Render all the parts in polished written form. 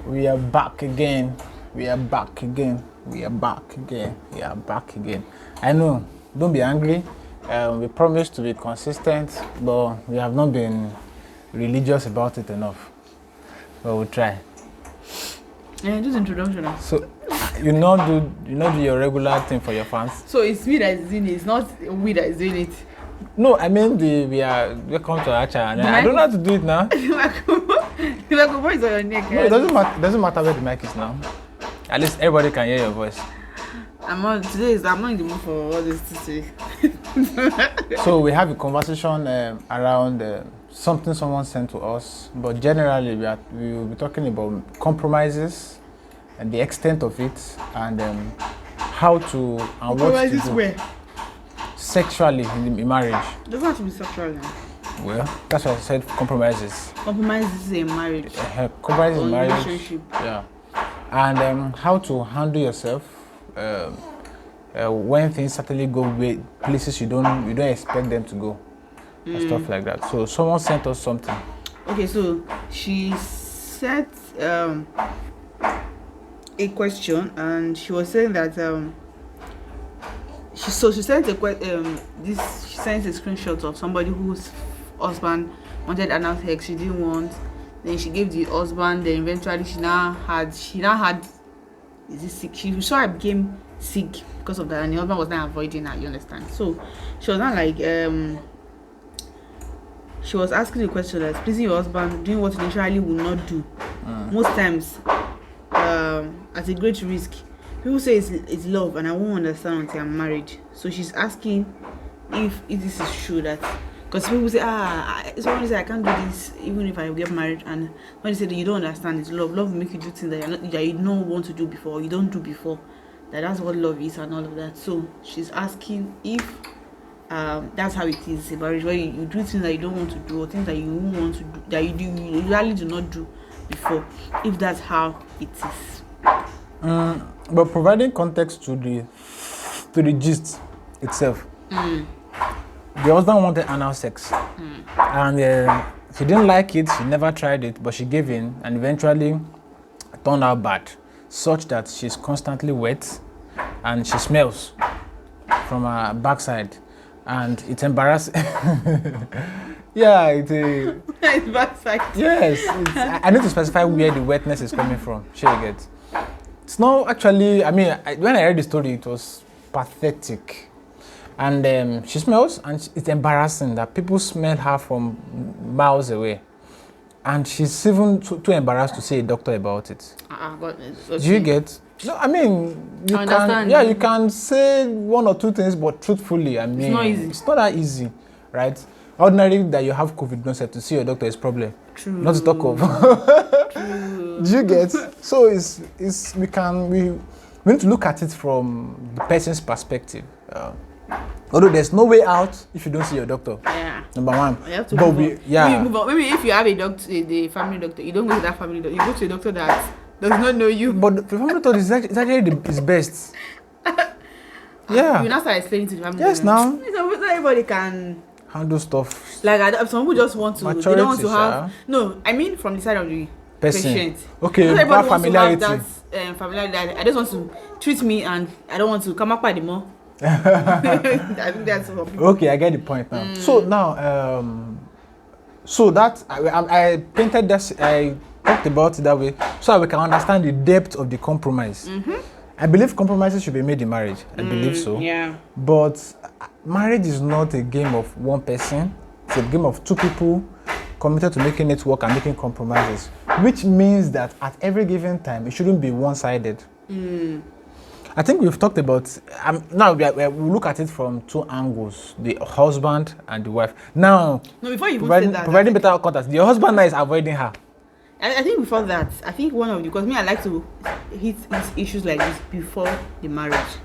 We are back again. We are back again. We are back again. We are back again. I know, don't be angry. We promised to be consistent, but we have not been religious about it enough. But we'll try. Yeah, just introduction. So, you not do your regular thing for your fans. So it's me that is doing it. It's not we that is doing it. No, I mean we are welcome to our channel. I don't know how to do it now. The microphone is on your neck. No, it doesn't matter where the mic is now. At least everybody can hear your voice. I'm not in the mood for all this to say. So we have a conversation around something someone sent to us, but generally we will be talking about compromises and the extent of it, and how to and what to do. Where? Sexually in marriage. It doesn't have to be sexual. Well, that's why I said compromises. Compromises in marriage. Compromises in marriage. Relationship. Yeah. And how to handle yourself when things certainly go places you don't expect them to go, and stuff like that. So someone sent us something. Okay, so she set a question, and she was saying that she sent a screenshot of somebody whose husband wanted anal sex. She didn't want. Then she gave the husband. Then eventually she now had. Is it sick? She saw her became sick because of that, and the husband was not avoiding her. You understand? So she was not like she was asking the question that pleasing your husband, doing what you naturally will not do. Most times, at a great risk. People say it's love, and I won't understand until I'm married. So she's asking if this is true, that because people say someone say I can't do this even if I get married, and when they say that you don't understand, it's love. Love will make you do things that you don't want to do before, you don't do before. That's what love is and all of that. So she's asking if that's how it is in marriage, where you do things that you don't want to do, or things that you won't want to do, that you usually do not do before. If that's how it is. But providing context to the gist itself. The husband wanted anal sex, and she didn't like it. She never tried it, but she gave in, and eventually it turned out bad, such that she's constantly wet and she smells from her backside, and it's embarrassing. Yeah, it's backside. Yes, I need to specify where the wetness is coming from. Sure, you get. It's not actually. I mean, when I heard the story, it was pathetic. And she smells, and it's embarrassing that people smell her from miles away. And she's even too embarrassed to see a doctor about it. Okay. Do you get? No, I mean, you can say one or two things, but truthfully, I mean, it's not easy. It's not that easy, right? Ordinarily, that you have COVID, don't say to see your doctor is problem. True. Not to talk of. True. Do you get? So we need to look at it from the person's perspective. Although there's no way out if you don't see your doctor. Yeah. Number one. You have to move on. Move on. Maybe if you have a doctor, the family doctor, you don't go to that family doctor. You go to a doctor that does not know you. But the family doctor is actually his best. Yeah. You now start explaining to the family. Yes, now. Not everybody can handle stuff. Like some people just want to. Maturity, they don't want to have. No, I mean from the side of the patient. Okay. Everybody familiarity. wants to have that familiarity. I just want to treat me, and I don't want to come up anymore. I think that's what people. Okay, I get the point now. So now, so that I painted this. I talked about it that way, so that we can understand the depth of the compromise. I believe compromises should be made in marriage. I believe so. Yeah. But marriage is not a game of one person. It's a game of two people committed to making it work and making compromises, which means that at every given time, it shouldn't be one-sided. I think we've talked about, now we look at it from two angles, the husband and the wife. Now, no, before you providing better contact, the husband now is avoiding her. I think before that, I think one of the, because I like to hit issues like this before the marriage.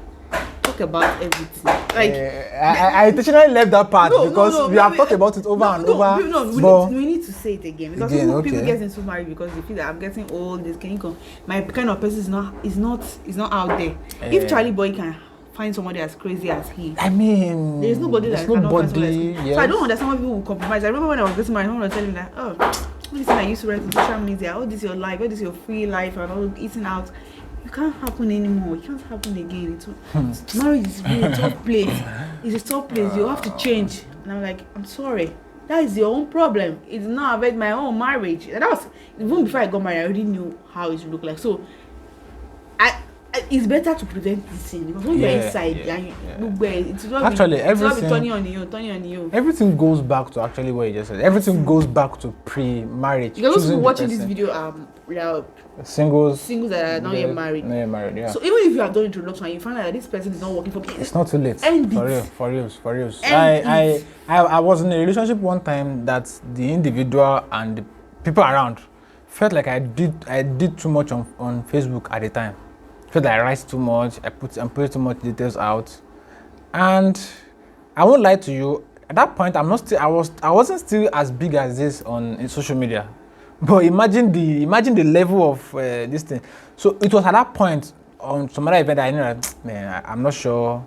Talk about everything. Like I intentionally left that part because we have talked about it over and over. We need to say it again because people get into marriage because they feel that I'm getting old. This my kind of person is not out there. If Charlie Boy can find somebody as crazy as he, I mean, there's nobody that cannot find somebody. So I don't understand why people will compromise. I remember when I was getting married, someone was telling me that, All these things I used to write on social media, all this your life, all this your free life, and all eating out, it can't happen anymore. It can't happen again. Marriage is really a tough place. It's a tough place. You have to change. And I'm like, I'm sorry. That is your own problem. It's not about my own marriage. And that was even before I got married. I already knew how it looked like. So, it's better to prevent this thing because when you're inside, it's not actually everything turning on you. Everything goes back to actually what you just said. Everything goes back to pre-marriage. You're also watching this video. Singles that are not yet married. Not yet married. Yeah. So even if you have done introduction and you find out that this person is not working for me, it's not too late. End For real. I was in a relationship one time that the individual and the people around felt like I did too much on Facebook at the time. Felt like I write too much. I put too much details out, and I won't lie to you. At that point, I wasn't still as big as this in social media. But imagine the level of this thing. So it was at that point on some other event I knew that, man, I'm not sure.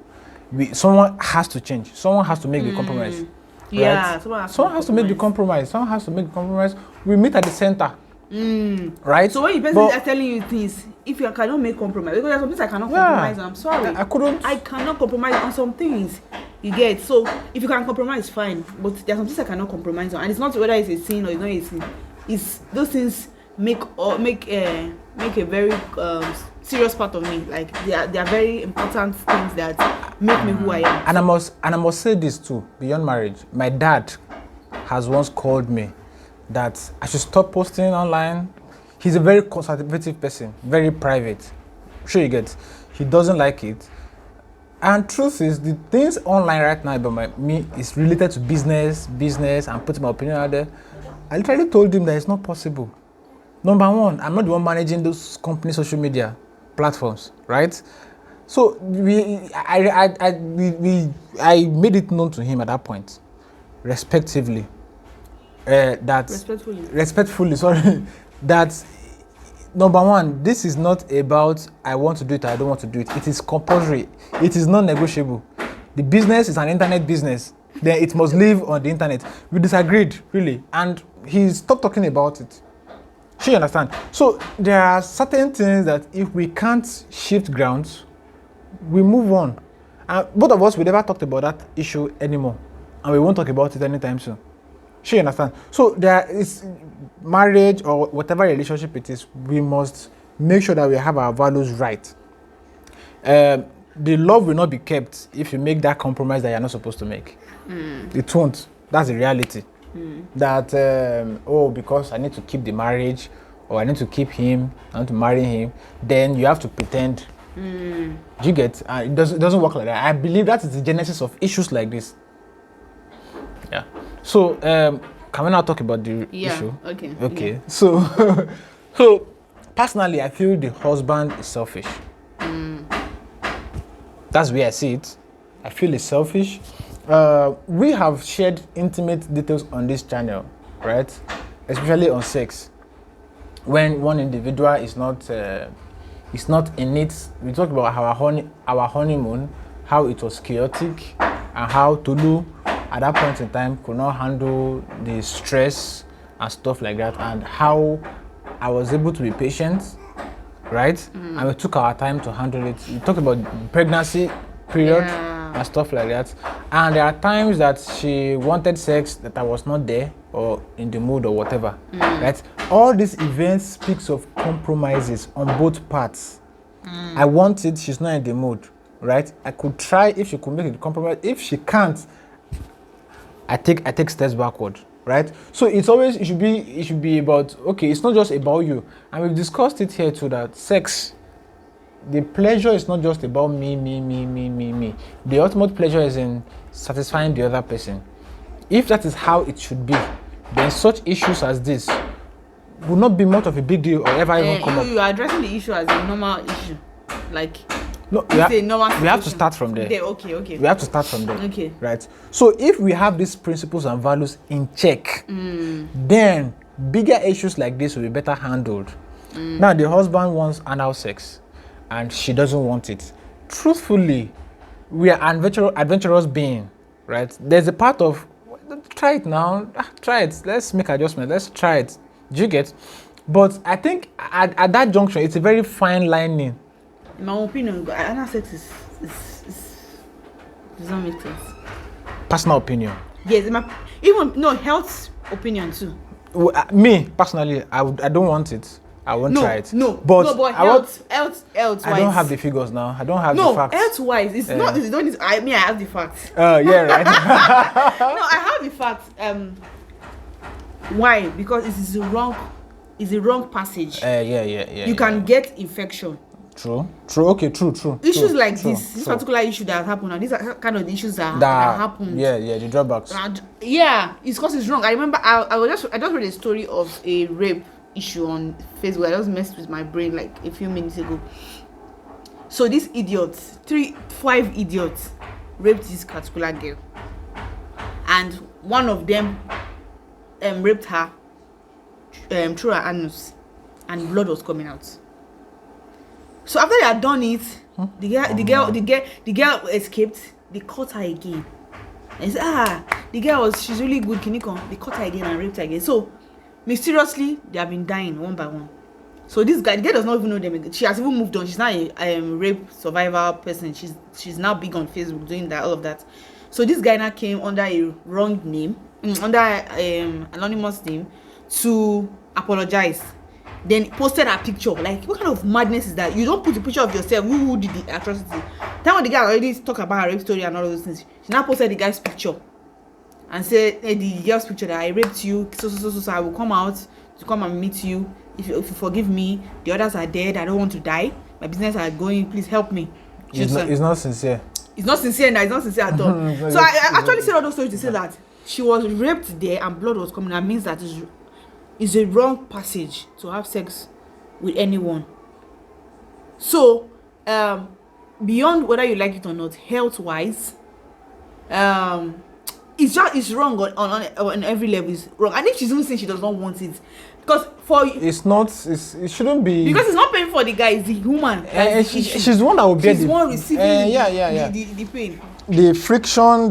Someone has to change. Someone has to make the compromise. Yeah, right? Someone has to make the compromise. Someone has to make the compromise. We meet at the center. Right? So when the person is telling you things, if you cannot make compromise, because there's some things I cannot compromise on, I'm sorry. I cannot compromise on some things. You get? So if you can compromise, fine. But there's some things I cannot compromise on. And it's not whether it's a sin or it's not a sin. It's those things make a very serious part of me. Like they are very important things that make me who I am. And I must say this too, beyond marriage. My dad has once called me that I should stop posting online. He's a very conservative person, very private. Sure you get. He doesn't like it. And truth is, the things online right now about me is related to business, and putting my opinion out there. I literally told him that it's not possible. Number one, I'm not the one managing those company social media platforms, right? So I made it known to him at that point, respectively. Respectfully, sorry. That number one, this is not about I want to do it or I don't want to do it. It is compulsory. It is non-negotiable. The business is an internet business. Then it must live on the internet. We disagreed, really, and he stopped talking about it. She understand. So there are certain things that if we can't shift grounds, we move on. And both of us, we never talked about that issue anymore, and we won't talk about it anytime soon. She understand. So there is marriage or whatever relationship it is, we must make sure that we have our values right. The love will not be kept if you make that compromise that you're not supposed to make. It won't. That's the reality. That because I need to keep the marriage, or I need to keep him, I want to marry him, then you have to pretend. Do you get? It doesn't work like that. I believe that is the genesis of issues like this. Yeah. So can we now talk about the issue? Okay. Yeah. So personally, I feel the husband is selfish. That's where I see it. I feel it's selfish. We have shared intimate details on this channel, right? Especially on sex. When one individual is not in it, we talk about our honeymoon, how it was chaotic, and how Tolu at that point in time could not handle the stress and stuff like that, and how I was able to be patient, right? And we took our time to handle it. We talked about pregnancy period and stuff like that. And there are times that she wanted sex that I was not there or in the mood or whatever, right? All these events speaks of compromises on both parts. I want it, she's not in the mood, right? I could try if she could make it compromise. If she can't, I take steps backward, right? So it should be about, okay, it's not just about you. And we've discussed it here too, that sex, the pleasure is not just about me. The ultimate pleasure is in satisfying the other person. If that is how it should be, then such issues as this will not be much of a big deal or ever even come up. You are addressing the issue as a normal issue, like. No, we have to start from there. Okay. We have to start from there. Okay. Right. So if we have these principles and values in check, then bigger issues like this will be better handled. Now the husband wants anal sex and she doesn't want it. Truthfully, we are adventurous being, right? There's a part of try it now. Try it. Let's make adjustment. Let's try it. Do you get? But I think at that junction, it's a very fine lining. In my opinion, anal sex is does not make sense. Personal opinion. Yes, health opinion too. Me personally, I don't want it. I won't try it. But health. I don't have the figures now. I don't have the facts. Health-wise, it's not. It's don't. I have the facts. Yeah, right. No, I have the facts. Why? Because it is the wrong. It's the wrong passage. Yeah. You can get infection. True. Okay, true. Issues like this particular issue that happened, and these are kind of the issues that happen. Yeah, the drawbacks. It's because it's wrong. I remember I just read a story of a rape issue on Facebook. I just messed with my brain like a few minutes ago. So these idiots, 5 idiots, raped this particular girl, and one of them raped her through her anus, and blood was coming out. So after they had done it, the girl escaped. They caught her again. And said, she's really good. They caught her again and raped her again. So mysteriously, they have been dying one by one. So this guy, the girl does not even know them again. She has even moved on. She's not a rape survivor person. She's now big on Facebook doing that, all of that. So this guy now came under a wrong name, under anonymous name, to apologize. Then posted her picture. Like, what kind of madness is that? You don't put a picture of yourself who did the atrocity. Then when the guy already talked about her rape story and all those things, she now posted the guy's picture and said, the girl's picture, that I raped you, so I will come out to come and meet you. If you forgive me, the others are dead. I don't want to die. My business are going. Please help me. It's not sincere. It's not sincere now. It's not sincere at all. So I actually said all those stories to say that she was raped there and blood was coming. That means that it's a wrong passage to have sex with anyone. So beyond whether you like it or not, health-wise, it's wrong on every level. It's wrong. I think she's even saying she does not want it. Because it shouldn't be, because it's not paying for the guy, it's the woman. She's the one that will bear she's the one receiving the pain. The friction, I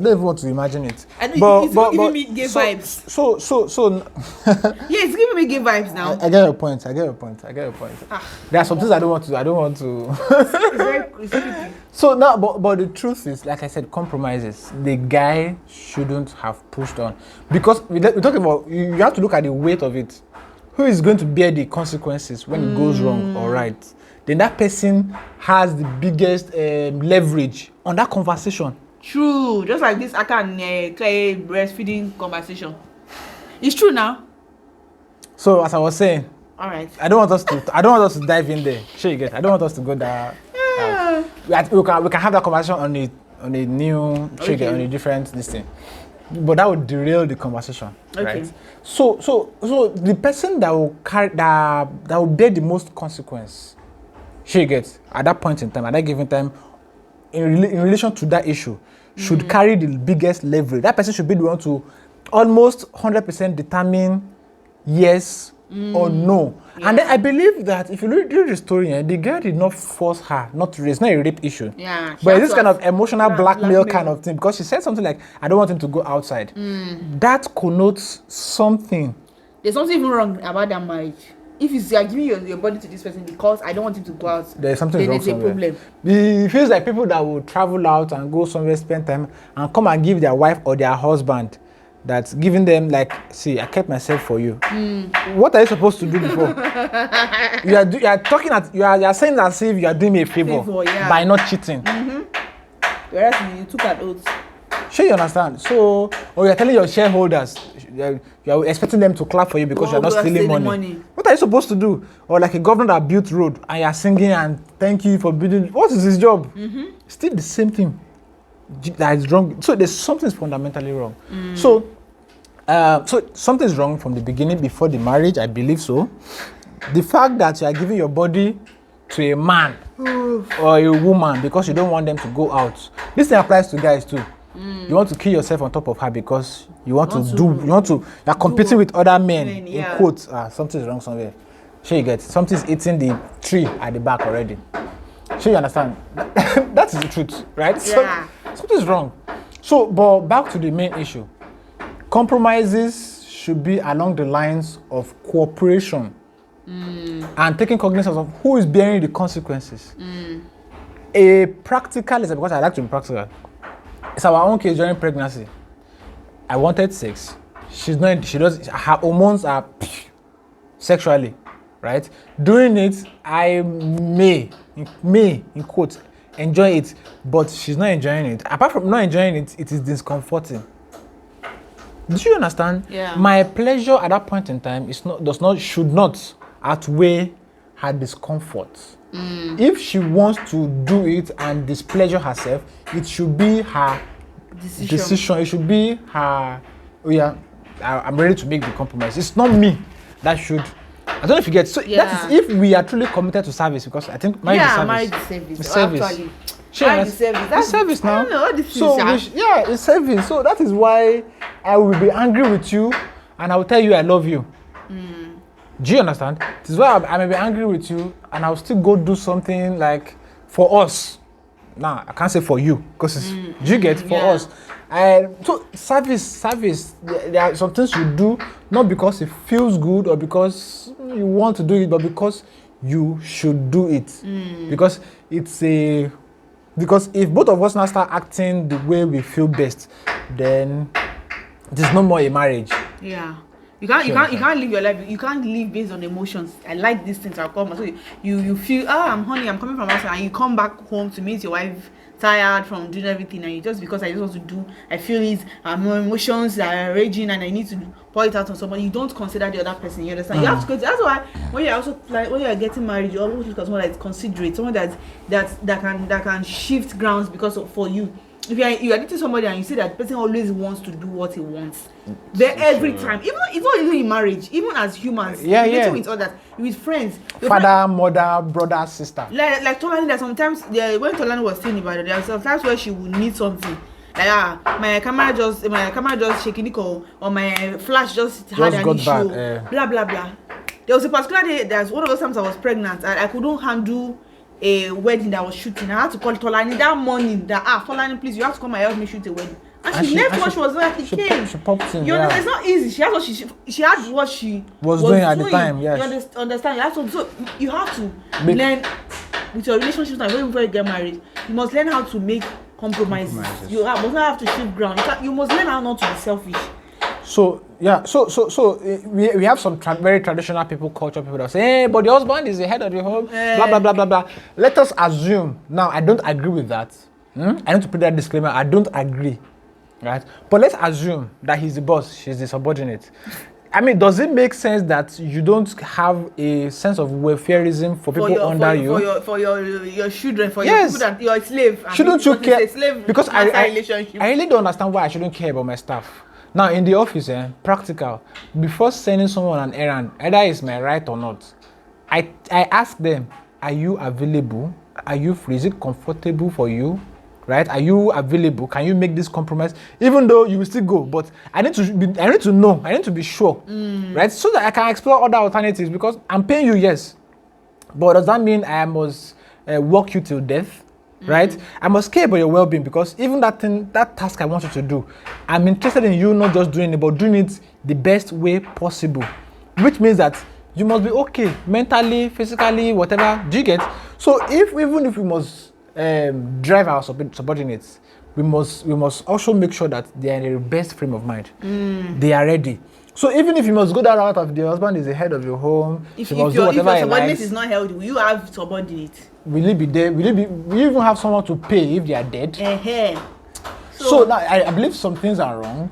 don't even want to imagine it. I know, it's giving me gay vibes. So yeah, it's giving me gay vibes now. I get your point. There are some things I don't want to. It's very So now, but the truth is, like I said, compromises. The guy shouldn't have pushed on, because we talk about, you have to look at the weight of it. Who is going to bear the consequences when it goes wrong or right? Then that person has the biggest leverage on that conversation. True. Just like this, I can clear breastfeeding conversation. It's true now. So as I was saying, all right. I don't want us to dive in there. Sure you get. I don't want us to go there. We can have that conversation on a new on a different thing. But that would derail the conversation, right? So the person that will that will bear the most consequence, she gets at that point in time, at that given time, in relation to that issue, should carry the biggest leverage. That person should be the one to almost 100% determine yes or no. Yeah. And then I believe that if you read the story, the girl did not force her not to raise. It's not a rape issue. Yeah. But it's this kind of emotional blackmail kind of thing, because she said something like, I don't want him to go outside. That connotes something. There's something even wrong about that marriage. If you are giving your body to this person because I don't want him to go out, there's something wrong somewhere. There's a problem. It feels like people that will travel out and go somewhere, spend time, and come and give their wife or their husband, that's giving them like, see, I kept myself for you. What are you supposed to do before? you are saying as if you are doing me a favor by not cheating. Whereas you took an oath. Sure, you understand. So, or you're telling your shareholders, you're expecting them to clap for you because you're not stealing money. What are you supposed to do? Or like a governor that built road and you're singing and thank you for building. What is his job? Still the same thing. That is wrong. So there's something fundamentally wrong. So something's wrong from the beginning, before the marriage, I believe so. The fact that you are giving your body to a man or a woman because you don't want them to go out. This thing applies to guys too. You want to kill yourself on top of her because you're competing with other men, in quotes. Something's wrong somewhere. Sure you get. Something's eating the tree at the back already. Sure you understand. That is the truth, right? Yeah. So something's wrong. So, but back to the main issue. Compromises should be along the lines of cooperation and taking cognizance of who is bearing the consequences. A practical is because I like to be practical. It's our own case during pregnancy. I wanted sex. She does. Her hormones are sexually, right? Doing it, I may in quotes enjoy it, but she's not enjoying it. Apart from not enjoying it, it is discomforting. Do you understand? Yeah. My pleasure at that point in time should not outweigh her discomfort. If she wants to do it and displeasure herself, it should be her decision. It should be her. Oh yeah, I'm ready to make the compromise. It's not me that should. I don't know if you get. So that is if we are truly committed to service, because I think marriage is service. Marriage is service. It's service. Actually, marriage is service. That's service now. I don't know what this is. It's service. So that is why I will be angry with you, and I will tell you I love you. Do you understand? This is why I may be angry with you, and I will still go do something like for us. Now I can't say for you, because do you get for us? So service. There are some things you do not because it feels good or because you want to do it, but because you should do it. Because because if both of us now start acting the way we feel best, then there's no more a marriage. Yeah. You can't live your life. You can't live based on emotions. I like these things. I'll come. So you feel, I'm coming from outside, and you come back home to meet your wife tired from doing everything, and you just because I just want to do, I feel it, my emotions are raging, and I need to pour it out on somebody. You don't consider the other person. You understand? You have to. That's why when you're also when you're getting married, you always look at someone that's considerate, someone that can shift grounds for you. If you are dating somebody and you see that person always wants to do what he wants, every time, even it's not even in marriage, even as humans, with others, with friends, father, mother, brother, sister. Like Tolani, that sometimes when Tolani was saying about it, there are sometimes where she would need something. Like my camera just shaking or my flash just had an issue. Blah blah blah. There was a particular day. There's one of those times I was pregnant and I couldn't handle a wedding that I was shooting. I had to call Tolani that morning. Tolani, please, you have to come and help me shoot a wedding. And she left what she was doing. She came. She popped in. You understand? It's not easy. She had what she was doing at the time. Yes. You understand? So you have to learn with your relationships now. Before you get married, you must learn how to make compromises. You must not have to shift ground. You must learn how not to be selfish. So we have some very traditional culture people that say, hey, but the husband is the head of the home, blah blah blah blah blah. Let us assume now. I don't agree with that. I need to put that disclaimer. I don't agree, right? But let's assume that he's the boss, she's the subordinate. I mean, does it make sense that you don't have a sense of welfareism for people under you? For your children, for your people that you're a slave. Shouldn't you care? Because I really don't understand why I shouldn't care about my staff. Now, in the office, practical, before sending someone an errand, either it's my right or not, I ask them, are you available? Are you free? Is it comfortable for you? Right? Are you available? Can you make this compromise? Even though you will still go, but I need to know. I need to be sure, right? So that I can explore other alternatives, because I'm paying you, yes. But does that mean I must work you till death? Right? I must care about your well-being, because even that task I want you to do, I'm interested in you not just doing it, but doing it the best way possible. Which means that you must be okay mentally, physically, whatever. Do you get? So even if we must drive our subordinates, we must also make sure that they are in the best frame of mind. They are ready. So even if you must go that route of the husband is the head of your home, if your subordinate is not healthy, will you have subordinate? Will he be there? Will you even have someone to pay if they are dead? So now I believe some things are wrong.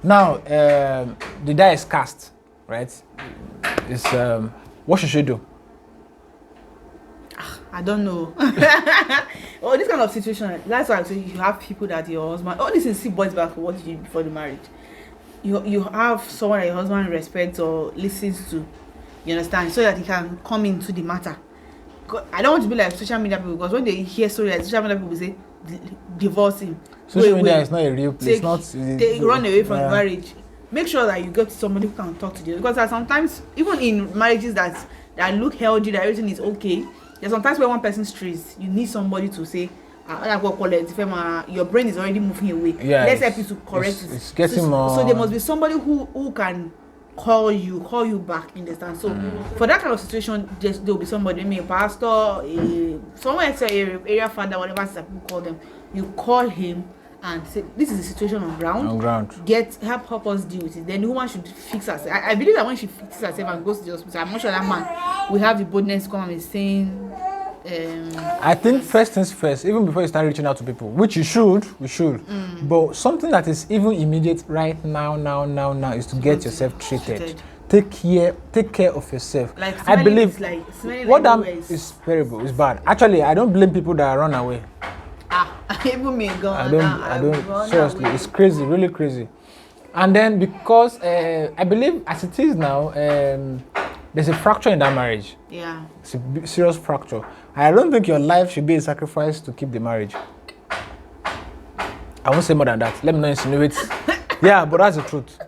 Now the die is cast, right? It's what should she do? I don't know. This kind of situation, that's why I say you have people that your husband. This is boys back for what you did before the marriage. You have someone that your husband respects or listens to, you understand, so that he can come into the matter. I don't want to be like social media people, because when they hear stories like social media people say divorce him. Social media is not a real place. They run away from marriage. Make sure that you get somebody who can talk to you, because sometimes even in marriages that look healthy, that everything is okay, there's sometimes when one person strays, you need somebody to say, your brain is already moving away. Let's help you to correct it. It's getting more. So there must be somebody who can call you back, understand? So for that kind of situation, there'll be somebody, maybe a pastor, someone else, area father, whatever people call them. You call him and say, this is the situation on ground. Help us deal with it. Then the woman should fix herself. I believe that when she fixes herself and goes to the hospital, I'm not sure that man will have the boldness to come and saying. I think first things first, even before you start reaching out to people, which we should. But something that is even immediate right now is to get yourself treated. Take care of yourself. Like, I believe what that is terrible, it's bad. Actually, I don't blame people that run away. Even me, God, I don't seriously, it's crazy, really crazy. And then because I believe as it is now, there's a fracture in that marriage. Yeah. It's a serious fracture. I don't think your life should be a sacrifice to keep the marriage. I won't say more than that. Let me not insinuate. Yeah, but that's the truth.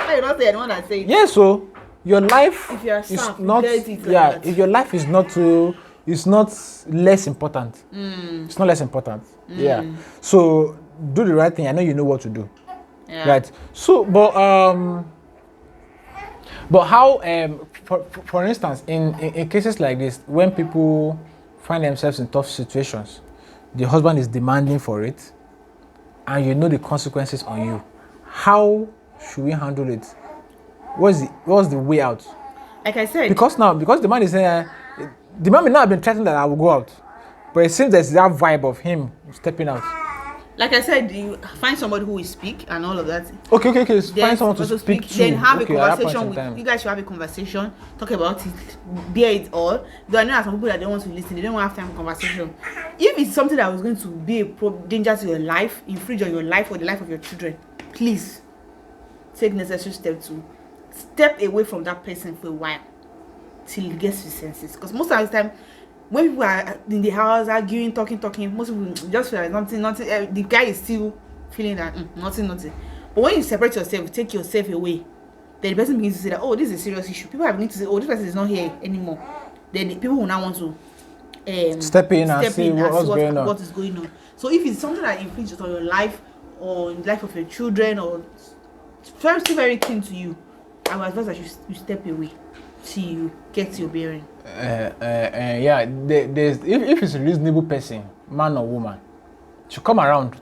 You don't say anyone that say. Yeah, so your life is not. If your life is not too, it's not less important. It's not less important. Yeah. So do the right thing. I know you know what to do. Yeah. Right. So, but how? For instance, in cases like this, when people find themselves in tough situations, the husband is demanding for it, and you know the consequences on you. How should we handle it? What's the way out? Like I said, because the man is saying, the man may not have been threatened that I will go out, but it seems there's that vibe of him stepping out. Like I said, you find somebody who will speak and all of that. Okay. Find someone to speak to. Then have a conversation with you guys. Should have a conversation, talk about it, bear it all. Though I know that some people that don't want to listen, they don't want to have time for conversation. If it's something that was going to be a danger to your life, infringe on your life or the life of your children, please take necessary steps to step away from that person for a while till he gets his senses. Because most of the time, when people are in the house arguing, talking, most people just feel like nothing. The guy is still feeling that nothing. But when you separate yourself, take yourself away, then the person begins to say that, oh, this is a serious issue. People are beginning to say, oh, this person is not here anymore. Then the people will now want to step in and see what is going on. So if it's something that infringes on your life or the life of your children or still very keen to you, I would advise that you step away till you get your bearing. Yeah, if it's a reasonable person, man or woman, should come around.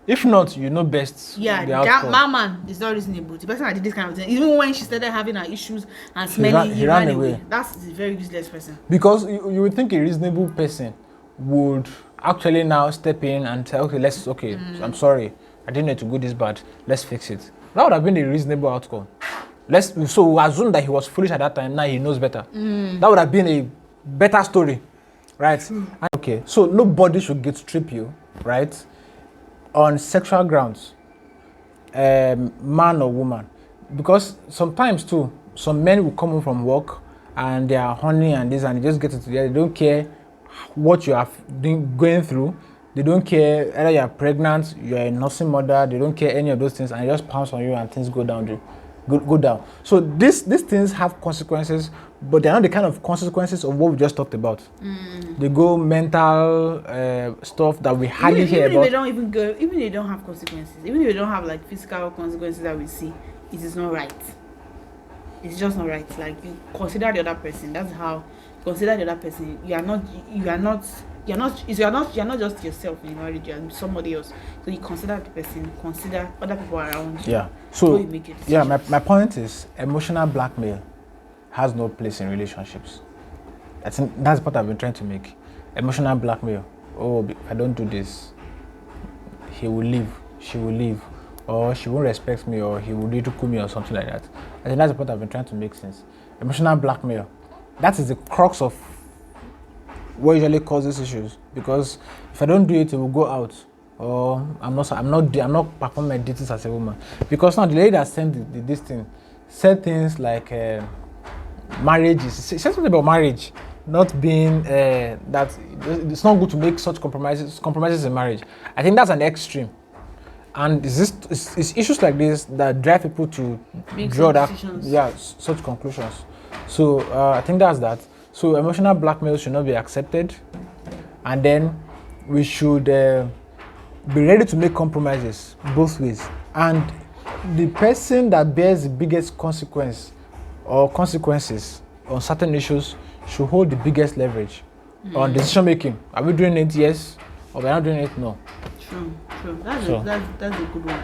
If not, you know best. Yeah, that man is not reasonable. The person that did this kind of thing, even when she started having her issues and smelling, he ran away. That's a very useless person. Because you would think a reasonable person would actually now step in and say, okay, I'm sorry, I didn't know to go this bad. Let's fix it. That would have been a reasonable outcome. So we assume that he was foolish at that time. Now he knows better. That would have been a better story, right? Okay, so nobody should guilt trip you, right, on sexual grounds, man or woman, because sometimes too, some men will come home from work and they are horny and this and they just get it together. They don't care what you are going through. They don't care whether you are pregnant, you are a nursing mother. They don't care any of those things, and they just pounce on you and things go down. Go down. So these things have consequences, but they're not the kind of consequences of what we just talked about. They go mental stuff that we hardly hear about. Even if they don't have consequences, even if they don't have like physical consequences that we see, it is not right. It's just not right. Like, you consider the other person. That's how you consider the other person. You're not just yourself in marriage, you're somebody else. So you consider the person, consider other people around you. Yeah. So you make it. My point is, emotional blackmail has no place in relationships. That's what I've been trying to make. Emotional blackmail. Oh, if I don't do this, he will leave, she will leave, or she won't respect me, or he will ridicule me, or something like that. I think that's what I've been trying to make since. Emotional blackmail. That is the crux of what usually causes issues, because if I don't do it, it will go out, or I'm not performing my duties as a woman. Because now the lady that sent this thing said things like marriage is. She said something about marriage not being that it's not good to make such compromises in marriage. I think that's an extreme, and it's issues like this that drive people to draw such conclusions. So I think that's that. So emotional blackmail should not be accepted, and then we should be ready to make compromises both ways. And the person that bears the biggest consequence or consequences on certain issues should hold the biggest leverage on decision making. Are we doing it? Yes. Or we're not doing it? No. True. That's a good one.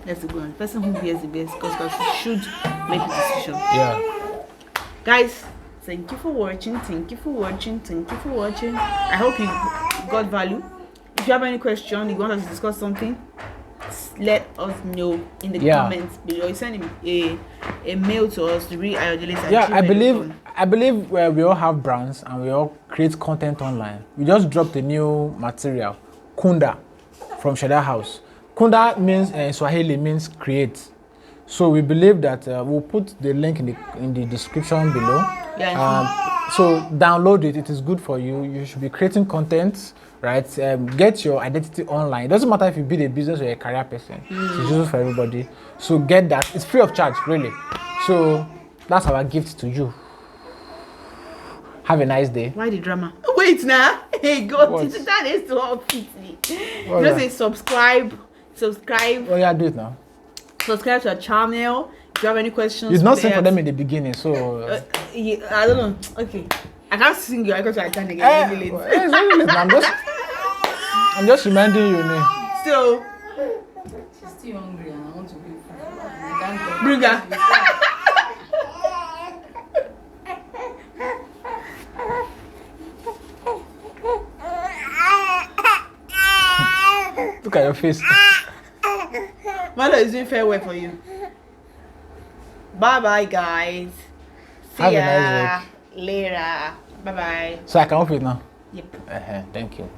That's a good one. The person who hears the best because should make a decision. Yeah. Guys, thank you for watching. I hope you got value. If you have any question, you want us to discuss something, let us know in the comments below. You send a mail to us to read Ayodeles. Yeah, I believe we all have brands and we all create content online. We just dropped a new material, Kunda, from Sheda House. Kunda means in Swahili means create. So we believe that we'll put the link in the description below. So download it. It is good for you. You should be creating content, right? Get your identity online. It doesn't matter if you build a business or a career person. It's useful for everybody. So get that. It's free of charge, really. So that's our gift to you. Have a nice day. Why the drama? Wait now. Hey, God, that is to all me. Just say subscribe. Oh yeah, do it now. Subscribe to our channel. If you have any questions, it's not safe for them in the beginning, so I don't know. Okay, I can't sing you. I got to attend again. It's really late. I'm just reminding you. So she's still hungry and I want to be food. Bring her. Look at your face. Mother is doing farewell for you. Bye guys. See Have ya a nice week. later. Bye. So I can open it now? Yep. Thank you.